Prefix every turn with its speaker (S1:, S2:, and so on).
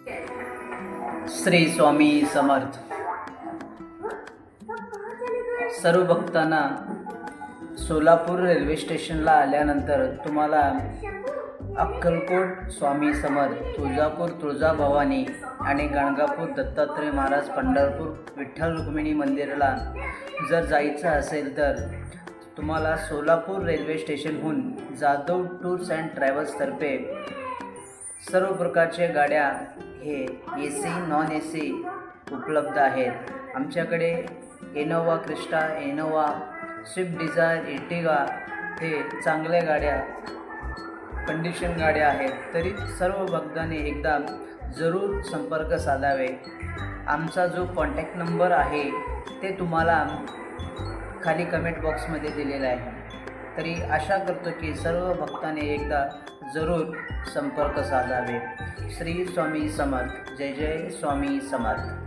S1: श्री स्वामी समर्थ। सर्व भक्तांना सोलापूर रेल्वे स्टेशनला आल्यानंतर तुम्हाला अक्कलकोट स्वामी समर्थ, तुळजापूर तुळजाभवानी आणि गाणगापूर दत्तात्रय महाराज, पंढरपूर विठ्ठल रुक्मिणी मंदिराला जर जायचं असेल तर तुम्हाला सोलापूर रेल्वे स्टेशनहून जाधव टूर्स अँड ट्रॅव्हल्सतर्फे सर्व प्रकारच्या गाड्या हे AC नॉन AC उपलब्ध आहेत। आमच्याकडे Innova Crysta, Innova Swift Dzire, Ertiga हे चांगल्या गाड्या, कंडिशन गाड्या आहेत। तरी सर्व भक्तांनी एकदा जरूर संपर्क साधावे। आमचा जो कॉन्टॅक्ट नंबर आहे ते तुम्हाला खाली कमेंट बॉक्समध्ये दिलेला आहे। तरी आशा करतो की सर्व भक्तांनी एकदा जरूर संपर्क साधावे। श्री स्वामी समर्थ। जय जय स्वामी समर्थ।